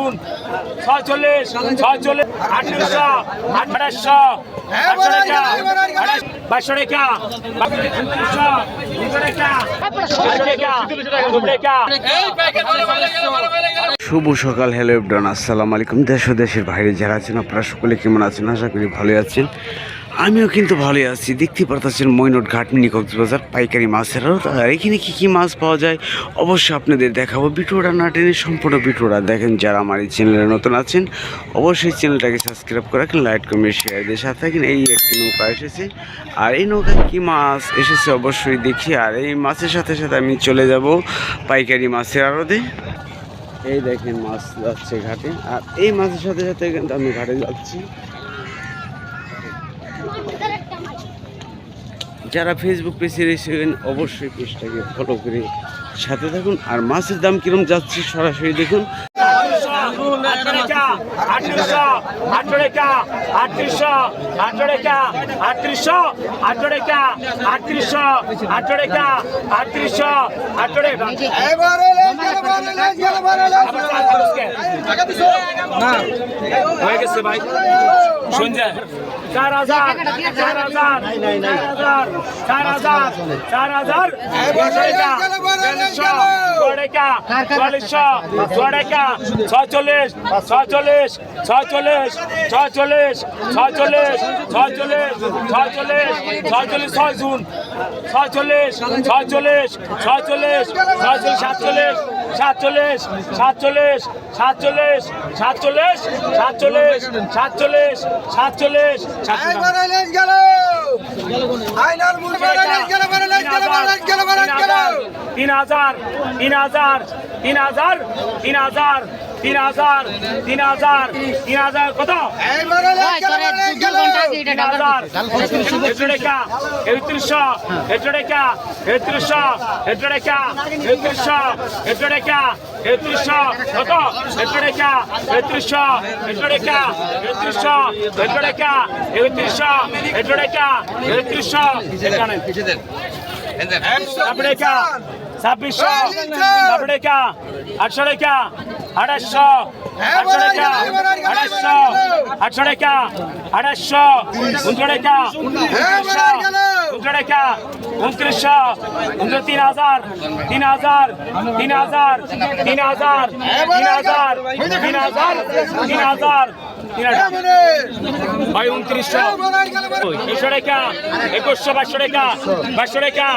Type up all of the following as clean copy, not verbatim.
June 46 46 3800 2800 শুভ সকাল, hello everyone, আসসালামু আলাইকুম। দেশ ও দেশের বাইরে যারা আছেন আপনারা সকলে কেমন আছেন? আশা করি ভালোই আছেন। আমিও কিন্তু ভালোই আছি। দেখতে পারতেছেন মইনট ঘাট মিনি কক্সবাজার পাইকারি মাছের আড়ত। আর এখানে কী কী মাছ পাওয়া যায় অবশ্যই আপনাদের দেখাবো। ভিডিওটা না টেনে সম্পূর্ণ ভিডিওটা দেখেন। যারা আমার এই চ্যানেলে নতুন আছেন অবশ্যই চ্যানেলটাকে সাবস্ক্রাইব করে রাখেন, লাইক কমেন্ট শেয়ার দিয়ে সাথে থাকেন। এই একটি নৌকা এসেছে, আর এই নৌকায় কী মাছ এসেছে অবশ্যই দেখি। আর এই মাছের সাথে সাথে আমি চলে যাব পাইকারি মাছের আড়তে। এই দেখেন মাছ যাচ্ছে ঘাটে, আর এই মাছের সাথে সাথে কিন্তু আমি ঘাটে যাচ্ছি। যারা ফেসবুক পেজে এসেছেন অবশ্যই পেজটাকে ফলো করে সাথে থাকুন। আর মাছের দাম কিরম যাচ্ছে সরাসরি দেখুন। হয়ে গেছে ভাই, শুনছেন? 4000 4000 4000 4000 জুন 46 47 47 47 47 47 47 47 47 47 47 3000 কত? 2600 800 টাকা 2800 800 টাকা 2800 29 টাকা 2900 3000 3000 3000 3000 ভাই 2900 টাকা 2100 2200 টাকা 2200 টাকা 2200 টাকা 2200 টাকা 2200 টাকা 2200 টাকা 2200 টাকা 2200 টাকা 2200 টাকা 2200 টাকা নেন 2200 টাকা 2200 টাকা 500 টাকা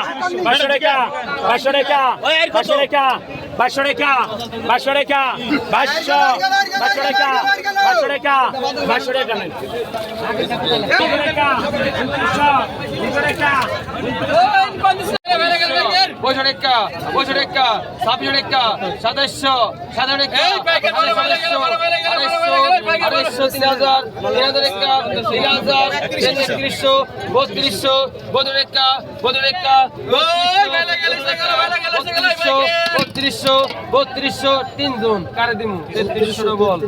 500 টাকা 26 টাকা 2700 27 টাকা 3000 টাকা 3000 3300 3200 32 টাকা 32 টাকা 3200 3 জন কারে দিমু 3300 বল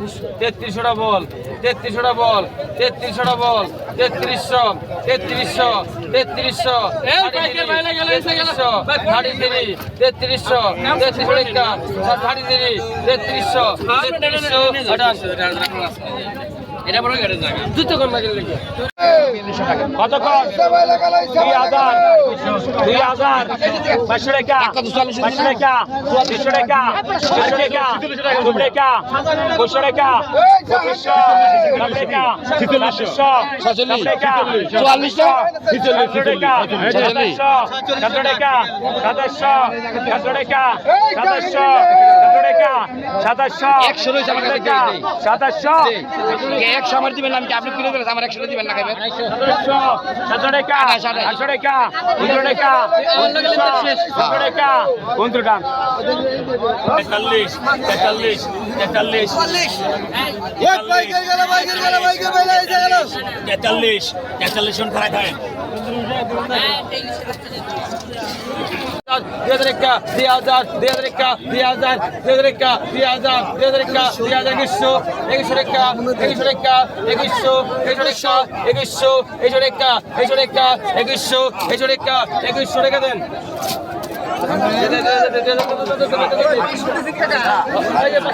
3300 বল 3300 বল 3300 বল 3300 3300 3300 এই পাইকার বাইরে গেলে এসে গেল 3300 3300 টাকা 3300 এটা বড় গাড়ি জায়গা দুটো কোন লাগে লাগে কত কম 2000 500 টাকা 500 টাকা 200 টাকা 200 টাকা 200 টাকা 500 টাকা 500 টাকা 4600 টাকা 4400 টাকা 700 টাকা 700 টাকা 100 টাকা 700 100 আমার দিবেন আমি আপনি কিনে দিবেন আমার 100 দিবেন না খাবেন 700 টাকা 800 টাকা 200 টাকা 200 টাকা 15 টাকা 43 43 43 43 জন খারাপ হয় 2000 টাকা 2000 টাকা 2000 টাকা 2000 টাকা 2100 টাকা 2100 টাকা 2100 টাকা 2100 টাকা 2100 টাকা 2100 টাকা দেন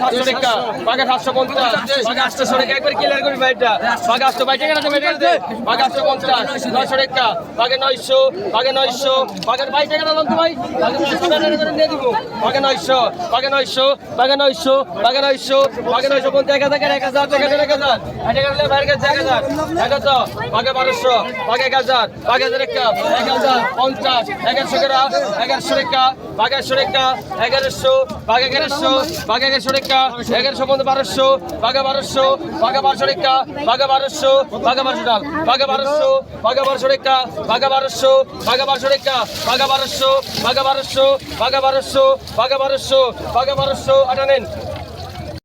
সাতশো টাকা বাঘে 750 বাঘে 800 টাকা একবার ক্লিয়ার করি ভাইটা বাঘে 800 ভাই টাকা আছে ভাইটা বাঘে 850 900 টাকা বাঘে 900 বাঘে 900 বাঘের ভাই টাকা লন তো ভাই বাঘে 900 টাকা করে নিয়ে দিব বাঘে 900 বাঘে 900 বাঘে 900 বাঘে 900 বাঘে 900 কোন টাকা টাকা 1000 টাকা 1000 টাকা দিলে ভাইয়ের কাছে 1000 টাকা তো বাঘে 1200 বাঘে 1000 বাঘে 1000 টাকা 1050 1100 টাকা 1100 টাকা বাঘে 100 টাকা 1100 বাঘে 1100 বাঘে 1100 টাকা 1100 পর্যন্ত 1200 বাঘে 1200 বাঘে 1200 টাকা বাঘে 1200 বাঘে 1200 টাকা বাঘে 1200 বাঘে 1200 টাকা বাঘে 1200 বাঘে 1200 টাকা বাঘে 1200 বাঘে 1200 বাঘে 1200 বাঘে 1200 বাঘে 1200 আটা নেন